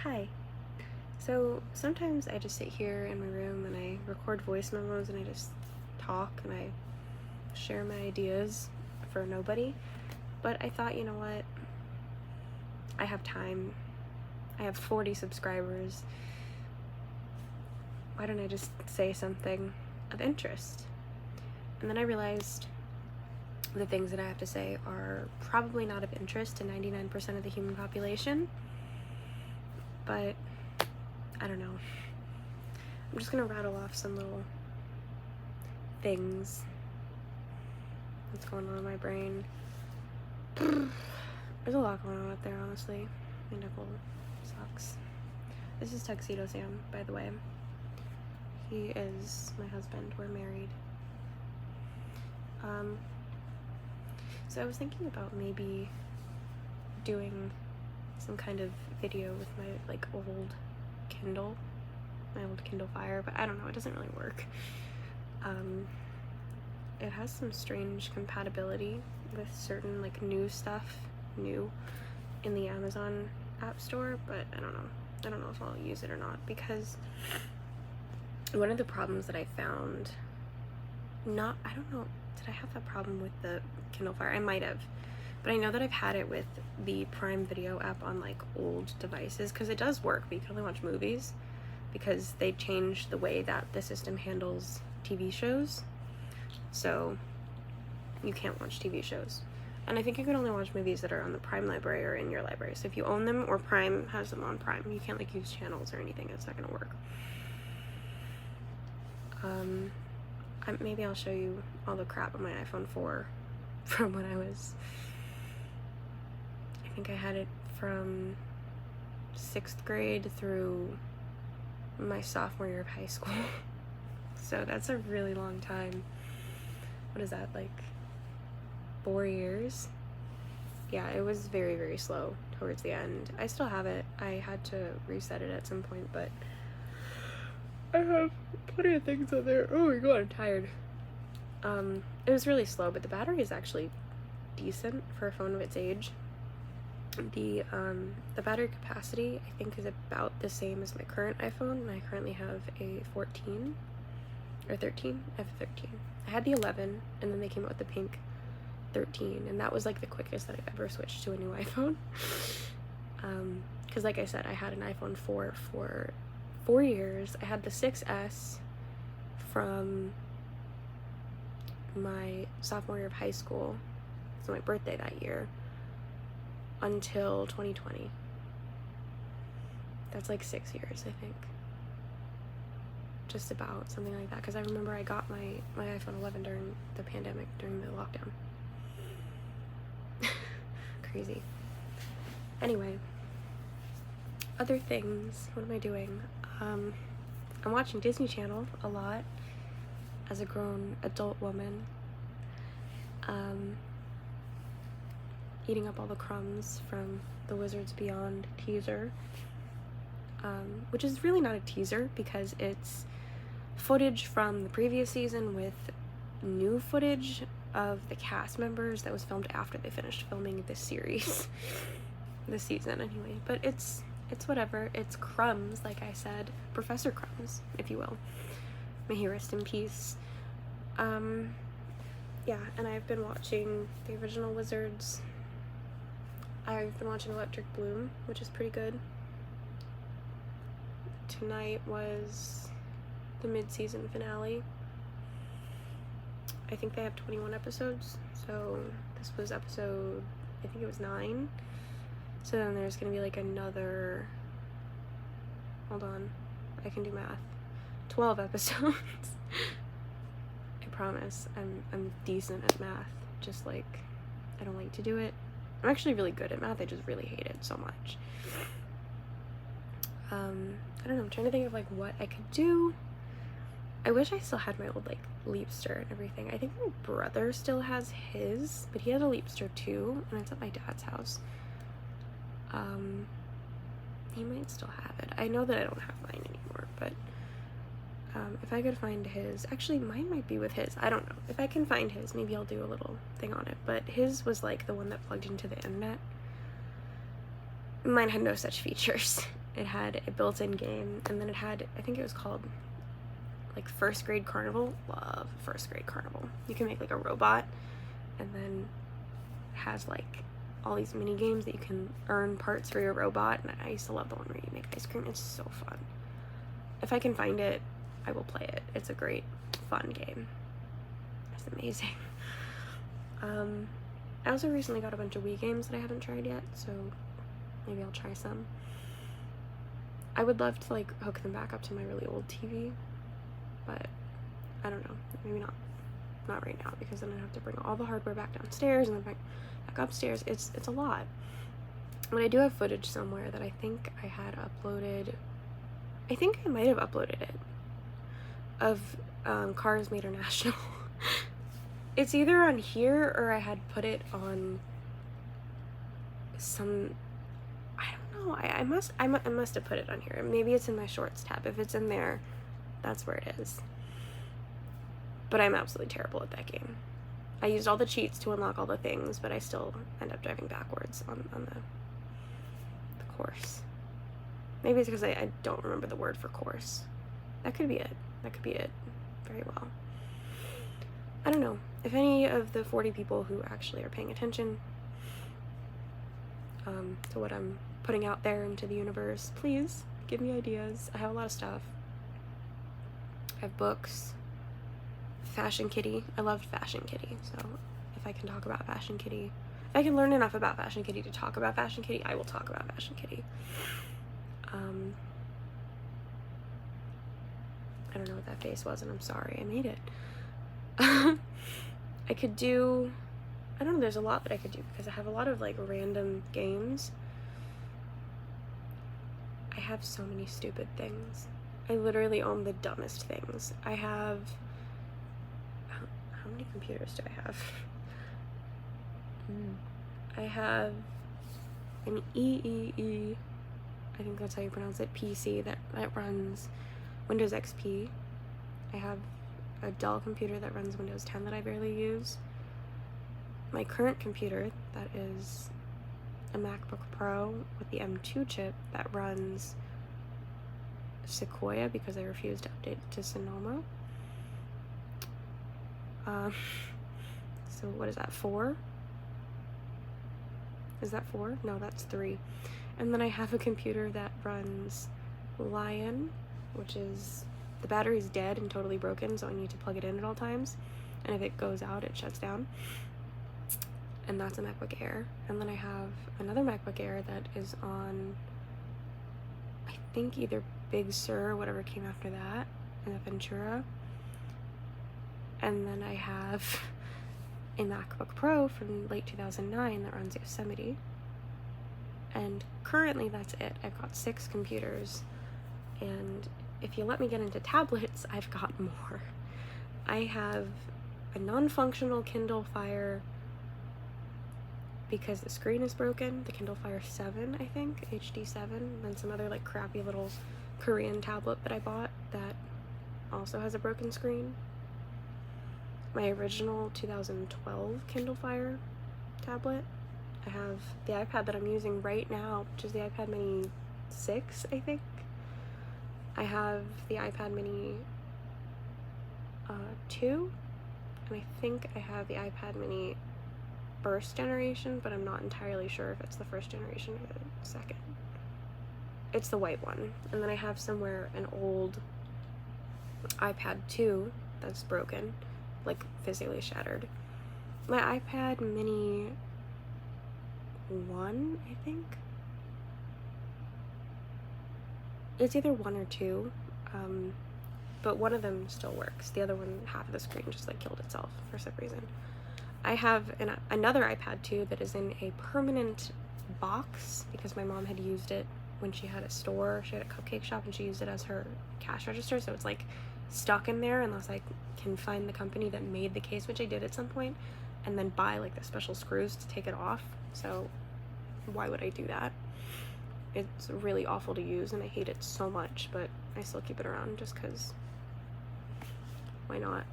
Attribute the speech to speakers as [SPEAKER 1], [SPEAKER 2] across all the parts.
[SPEAKER 1] Hi. So sometimes I just sit here in my room and I record voice memos and I just talk and I share my ideas for nobody. But I thought, you know what? I have time. I have 40 subscribers. Why don't I just say something of interest? And then I realized the things that I have to say are probably not of interest to 99% of the human population. But I don't know. I'm just gonna rattle off some little things that's going on in my brain. There's a lot going on out there, honestly. My nipple sucks. This is Tuxedo Sam, by the way. He is my husband. We're married. So I was thinking about maybe doing some kind of video with my old Kindle, my old Kindle Fire, but I don't know, it doesn't really work. It has some strange compatibility with certain new stuff, in the Amazon App Store, but I don't know if I'll use it or not, because one of the problems that I found, I don't know, did I have that problem with the Kindle Fire? I might have, but I know that I've had it with the Prime Video app on old devices, because it does work, but you can only watch movies because they changed the way that the system handles TV shows, so you can't watch TV shows. And I think you can only watch movies that are on the Prime library or in your library. So if you own them or Prime has them on Prime, you can't use channels or anything. It's not gonna work. Maybe I'll show you all the crap on my iPhone 4 from when I think I had it from 6th grade through my sophomore year of high school. So that's a really long time. What is that, 4 years? Yeah, it was very, very slow towards the end. I still have it. I had to reset it at some point, but I have plenty of things on there. Oh my god, I'm tired. It was really slow, but the battery is actually decent for a phone of its age. The battery capacity, I think, is about the same as my current iPhone, and I currently have a 14 or 13. I have a 13. I had the 11, and then they came out with the pink 13, and that was the quickest that I've ever switched to a new iPhone. Because like I said, I had an iPhone 4 for 4 years. I had the 6S from my sophomore year of high school, so my birthday that year, until 2020. That's 6 years, I think. Just about, something like that, because I remember I got my iPhone 11 during the pandemic, during the lockdown. Crazy. Anyway, other things, what am I doing? I'm watching Disney Channel a lot as a grown adult woman. Eating up all the crumbs from the Wizards Beyond teaser, which is really not a teaser because it's footage from the previous season with new footage of the cast members that was filmed after they finished filming this series. This season anyway, but it's whatever. It's crumbs, like I said, Professor Crumbs, if you will. May he rest in peace. Yeah, and I've been watching the original Wizards. I've been watching Electric Bloom, which is pretty good. Tonight was the mid-season finale. I think they have 21 episodes, so this was episode, I think it was 9. So then there's gonna be another, hold on, I can do math, 12 episodes. I promise, I'm decent at math, just I don't like to do it. I'm actually really good at math, I just really hate it so much. I don't know, I'm trying to think of what I could do. I wish I still had my old Leapster and everything. I think my brother still has his, but he had a Leapster too, and it's at my dad's house. He might still have it. I know that I don't have mine anymore, but if I could find his, actually mine might be with his, I don't know. If I can find his, maybe I'll do a little thing on it, but his was the one that plugged into the internet. Mine had no such features. It had a built-in game, and then it had, I think it was called like First Grade Carnival. Love First Grade Carnival. You can make like a robot, and then it has like all these mini games that you can earn parts for your robot. And I used to love the one where you make ice cream. It's so fun. If I can find it, I will play it. It's a great, fun game. It's amazing. I also recently got a bunch of Wii games that I haven't tried yet, so maybe I'll try some. I would love to like hook them back up to my really old TV, but I don't know, maybe not right now, because then I have to bring all the hardware back downstairs and then back upstairs. It's a lot. But I do have footage somewhere that I think I had uploaded. I think I might have uploaded it of Cars Made International. It's either on here or I had put it on some, I don't know, I must have put it on here. Maybe it's in my shorts tab. If it's in there, that's where it is. But I'm absolutely terrible at that game. I used all the cheats to unlock all the things, but I still end up driving backwards on the course. Maybe it's because I don't remember the word for course. That could be it. That could be it very well. I don't know. If any of the 40 people who actually are paying attention to what I'm putting out there into the universe, please give me ideas. I have a lot of stuff. I have books. Fashion Kitty. I loved Fashion Kitty, so if I can talk about Fashion Kitty, if I can learn enough about Fashion Kitty to talk about Fashion Kitty, I will talk about Fashion Kitty. I don't know what that face was, and I'm sorry, I made it. I could do, I don't know, there's a lot that I could do, because I have a lot of like random games. I have so many stupid things. I literally own the dumbest things. I have, how many computers do I have? I have an EEE, I think that's how you pronounce it, PC that runs Windows XP. I have a Dell computer that runs Windows 10 that I barely use. My current computer, that is a MacBook Pro with the M2 chip that runs Sequoia because I refused to update it to Sonoma. So what is that, 4? Is that 4? No, that's 3. And then I have a computer that runs Lion, which is, the battery's dead and totally broken, so I need to plug it in at all times. And if it goes out, it shuts down. And that's a MacBook Air. And then I have another MacBook Air that is on, I think, either Big Sur or whatever came after that, and a Ventura. And then I have a MacBook Pro from late 2009 that runs Yosemite. And currently that's it. I've got 6 computers, and if you let me get into tablets, I've got more. I have a non-functional Kindle Fire because the screen is broken, the Kindle Fire 7, I think, HD 7, and some other like crappy little Korean tablet that I bought that also has a broken screen. My original 2012 Kindle Fire tablet. I have the iPad that I'm using right now, which is the iPad Mini 6, I think. I have the iPad Mini 2, and I think I have the iPad Mini first generation, but I'm not entirely sure if it's the first generation or the second. It's the white one. And then I have somewhere an old iPad 2 that's broken, like physically shattered. My iPad Mini 1, I think. It's either 1 or 2, but one of them still works. The other one, half of the screen just like killed itself for some reason. I have another iPad 2 that is in a permanent box because my mom had used it when she had a store. She had a cupcake shop and she used it as her cash register, so it's like stuck in there unless I can find the company that made the case, which I did at some point, and then buy like the special screws to take it off. So why would I do that? It's really awful to use and I hate it so much, but I still keep it around just because why not?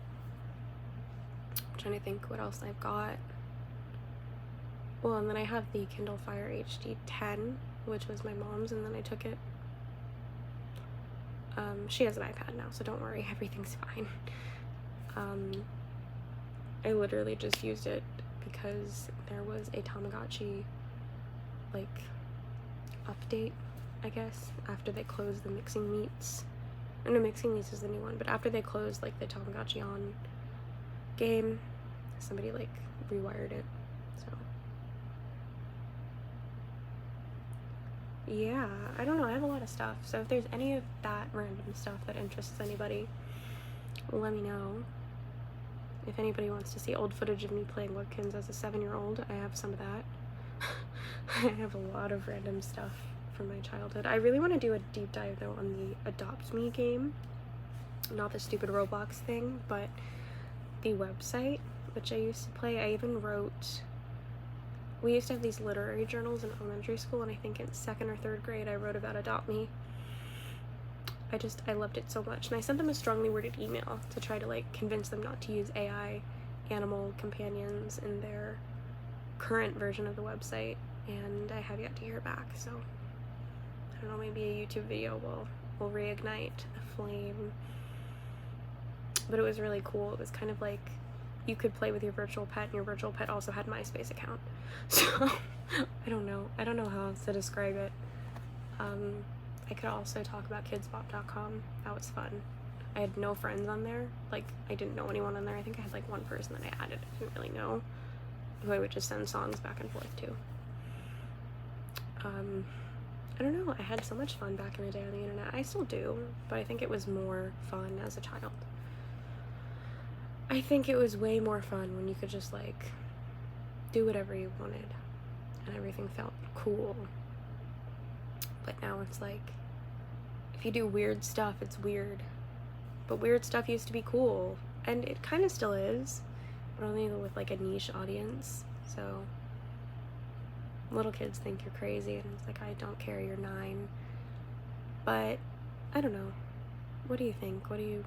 [SPEAKER 1] I'm trying to think what else I've got. Well, and then I have the Kindle Fire HD 10, which was my mom's, and then I took it She has an iPad now, so don't worry, everything's fine. I literally just used it because there was a Tamagotchi, like, update, I guess, after they closed the Mixing Meats. Or no, Mixing Meats is the new one, but after they closed, like, the Tamagotchi on game, somebody, like, rewired it, so. Yeah, I don't know, I have a lot of stuff, so if there's any of that random stuff that interests anybody, let me know. If anybody wants to see old footage of me playing Woodkins as a 7-year-old, I have some of that. I have a lot of random stuff from my childhood. I really want to do a deep dive, though, on the Adopt Me game. Not the stupid Roblox thing, but the website, which I used to play. I even wrote... We used to have these literary journals in elementary school, and I think in 2nd or 3rd grade I wrote about Adopt Me. I loved it so much, and I sent them a strongly worded email to try to, like, convince them not to use AI animal companions in their current version of the website, and I have yet to hear back, so I don't know, maybe a YouTube video will reignite the flame. But it was really cool. It was kind of like you could play with your virtual pet, and your virtual pet also had a MySpace account. So I don't know how else to describe it. I could also talk about kidsbop.com. That was fun. I had no friends on there. Like, I didn't know anyone on there. I think I had, like, one person that I added. I didn't really know, who I would just send songs back and forth to. I don't know. I had so much fun back in the day on the internet. I still do, but I think it was more fun as a child. I think it was way more fun when you could just, like, do whatever you wanted, and everything felt cool. But now it's like, if you do weird stuff, it's weird. But weird stuff used to be cool, and it kind of still is, but only with, like, a niche audience. So little kids think you're crazy, and it's like, I don't care, you're 9. But I don't know. What do you think? What do you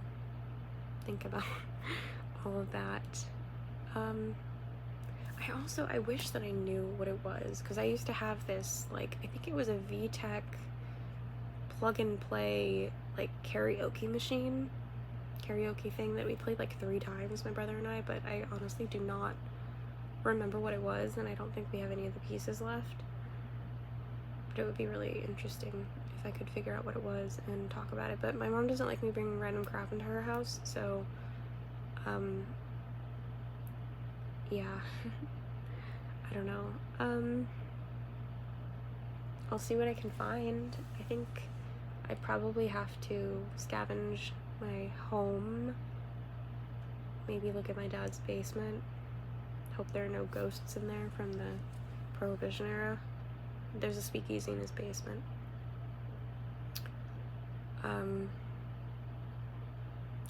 [SPEAKER 1] think about all of that? I wish that I knew what it was, because I used to have this, like, I think it was a VTech plug and play, like, karaoke thing that we played like 3 times, my brother and I, but I honestly do not remember what it was, and I don't think we have any of the pieces left. But it would be really interesting if I could figure out what it was and talk about it. But my mom doesn't like me bringing random crap into her house, so yeah. I don't know. I'll see what I can find. I think I probably have to scavenge my home, maybe look at my dad's basement, hope there are no ghosts in there from the Prohibition era. There's a speakeasy in his basement.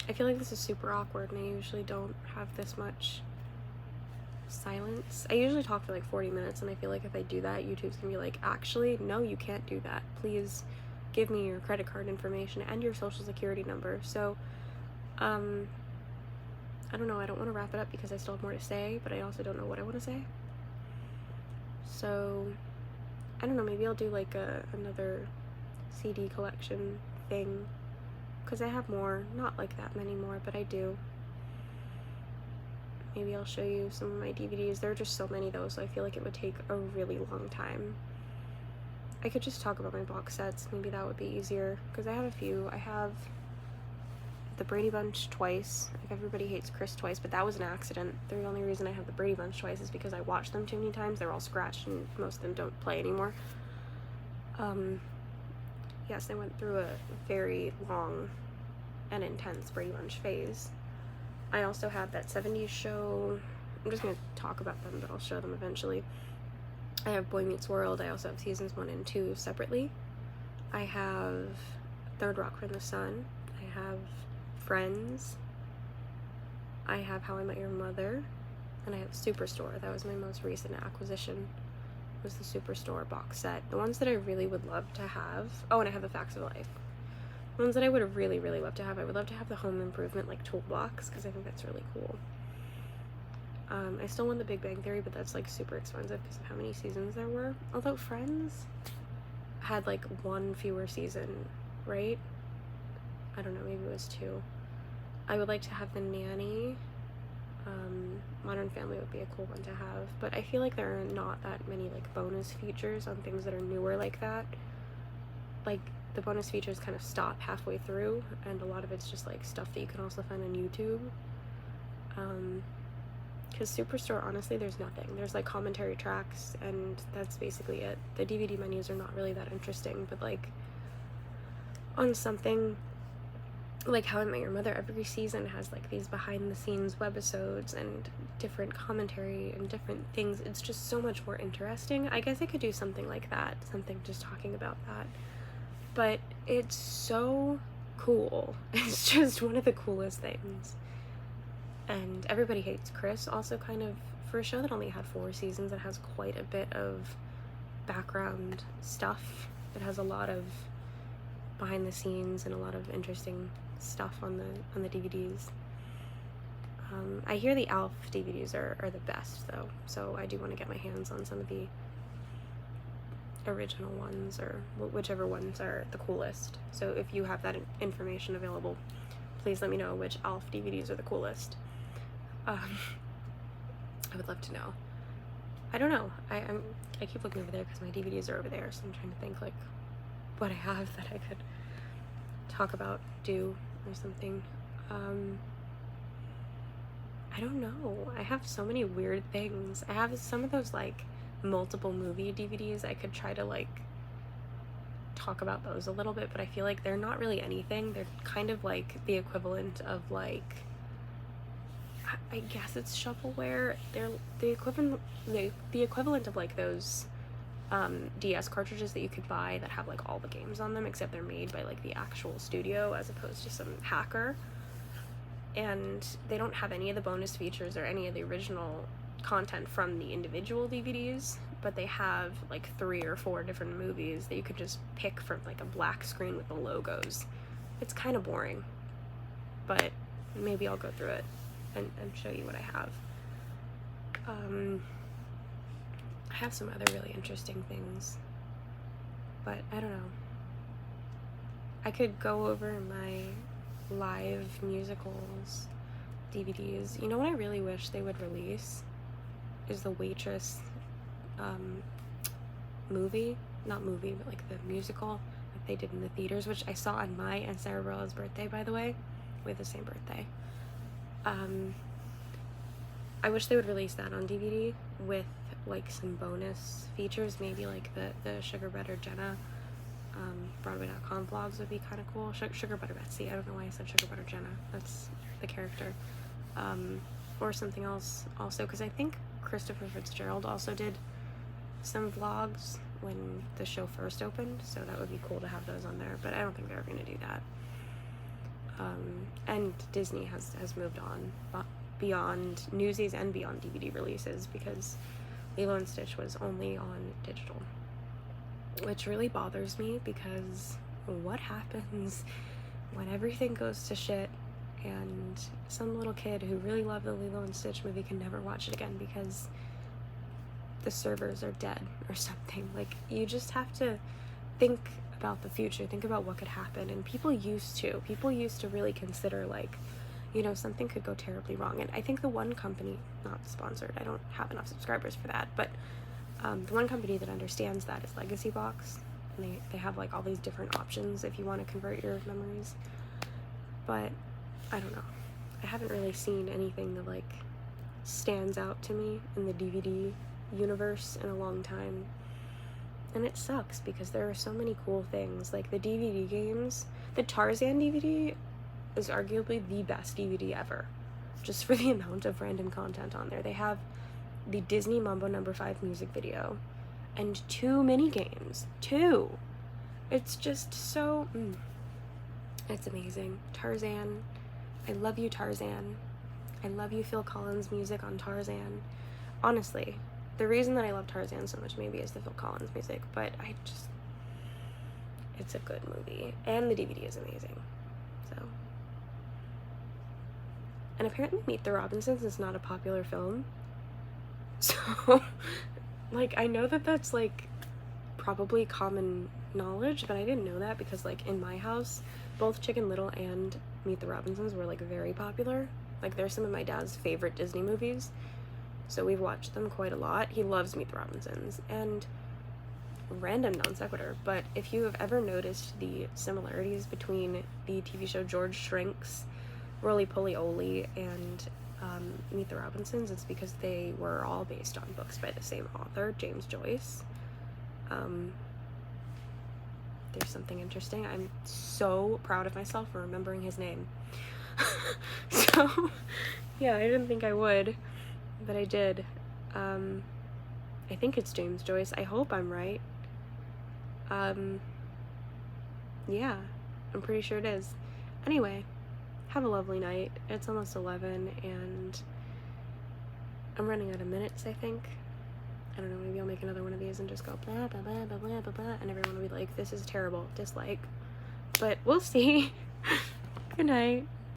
[SPEAKER 1] I feel like this is super awkward, and I usually don't have this much silence. I usually talk for like 40 minutes, and I feel like if I do that, YouTube's gonna be like, actually, no, you can't do that. Please give me your credit card information and your social security number. So, I don't know, I don't want to wrap it up because I still have more to say, but I also don't know what I want to say. So, I don't know, maybe I'll do like another CD collection thing, because I have more, not like that many more, but I do. Maybe I'll show you some of my DVDs. There are just so many though, so I feel like it would take a really long time. I could just talk about my box sets, maybe that would be easier, because I have a few. I have the Brady Bunch twice. Like, everybody hates Chris twice, but that was an accident. The only reason I have the Brady Bunch twice is because I watched them too many times. They're all scratched, and most of them don't play anymore. Yes, I went through a very long and intense Brady Bunch phase. I also have that 70s show. I'm just going to talk about them, but I'll show them eventually. I have Boy Meets World. I also have seasons 1 and 2 separately. I have Third Rock from the Sun. I have Friends. I have How I Met Your Mother. And I have Superstore. That was my most recent acquisition, was the Superstore box set. The ones that I really would love to have... Oh, and I have The Facts of Life. The ones that I would really, really love to have, I would love to have the Home Improvement, like, toolbox, because I think that's really cool. I still want the Big Bang Theory, but that's, like, super expensive because of how many seasons there were. Although Friends had, like, 1 fewer season, right? I don't know, maybe it was 2. I would like to have The Nanny. Modern Family would be a cool one to have, but I feel like there are not that many like bonus features on things that are newer like that. Like, the bonus features kind of stop halfway through, and a lot of it's just like stuff that you can also find on YouTube. Because Superstore, honestly, there's nothing. There's like commentary tracks, and that's basically it. The DVD menus are not really that interesting, but like on something like How I Met Your Mother, every season has like these behind the scenes webisodes and different commentary and different things. It's just so much more interesting. I guess I could do something like that, something just talking about that. But it's so cool. It's just one of the coolest things. And Everybody Hates Chris also kind of, for a show that only had 4 seasons, it has quite a bit of background stuff. It has a lot of behind the scenes and a lot of interesting stuff on the DVDs. I hear the ALF DVDs are the best though, so I do want to get my hands on some of the original ones, or whichever ones are the coolest. So if you have that information available, please let me know which ALF DVDs are the coolest. I would love to know. I don't know. I keep looking over there because my DVDs are over there, so I'm trying to think like what I have that I could talk about, do, or something. I don't know. I have so many weird things. I have some of those like multiple movie DVDs. I could try to like talk about those a little bit, but I feel like they're not really anything. They're kind of like the equivalent of like, I guess it's shovelware. They're the equivalent of like those DS cartridges that you could buy that have like all the games on them, except they're made by like the actual studio as opposed to some hacker. And they don't have any of the bonus features or any of the original content from the individual DVDs, but they have like 3 or 4 different movies that you could just pick from like a black screen with the logos. It's kind of boring, but maybe I'll go through it and show you what I have. I have some other really interesting things, but I don't know. I could go over my live musicals DVDs. You know what I really wish they would release is the Waitress movie, not movie, but like the musical that they did in the theaters, which I saw on my and Sarah Bareilles' birthday, by the way. We have the same birthday. I wish they would release that on DVD with like some bonus features, maybe like the Sugar Butter Jenna Broadway.com vlogs would be kind of cool. Sugar Butter Betsy, I don't know why I said Sugar Butter Jenna, that's the character. Or something else also, because I think Christopher Fitzgerald also did some vlogs when the show first opened, so that would be cool to have those on there, but I don't think they're going to do that. And Disney has moved on beyond Newsies and beyond DVD releases, because Lilo and Stitch was only on digital, which really bothers me, because what happens when everything goes to shit and some little kid who really loved the Lilo and Stitch movie can never watch it again because the servers are dead or something? Like, you just have to think about the future, think about what could happen. And people used to really consider, like, you know, something could go terribly wrong. And I think the one company, not sponsored, I don't have enough subscribers for that, but the one company that understands that is Legacy Box, and they have like all these different options if you want to convert your memories. But I don't know, I haven't really seen anything that like stands out to me in the DVD universe in a long time, and it sucks because there are so many cool things. Like the DVD games, the Tarzan DVD is arguably the best DVD ever, just for the amount of random content on there. They have the Disney Mambo No. 5 music video and 2 mini games. 2. It's just so it's amazing. Tarzan, I love you, Tarzan. I love you, Phil Collins music on Tarzan. Honestly, the reason that I love Tarzan so much maybe is the Phil Collins music, but it's a good movie, and the DVD is amazing. So, and apparently Meet the Robinsons is not a popular film. So, like, I know that that's, like, probably common knowledge, but I didn't know that because, like, in my house, both Chicken Little and Meet the Robinsons were, like, very popular. Like, they're some of my dad's favorite Disney movies, so we've watched them quite a lot. He loves Meet the Robinsons, and random non sequitur, but if you have ever noticed the similarities between the TV show George Shrinks, Roly Poly Oly, and Meet the Robinsons, it's because they were all based on books by the same author, James Joyce. There's something interesting. I'm so proud of myself for remembering his name. So, yeah, I didn't think I would, but I did. I think it's James Joyce. I hope I'm right. Yeah, I'm pretty sure it is. Anyway, have a lovely night. It's almost 11, and I'm running out of minutes, I think. I don't know, maybe I'll make another one of these and just go blah, blah, blah, blah, blah, blah, blah, and everyone will be like, this is terrible, dislike. But we'll see. Good night.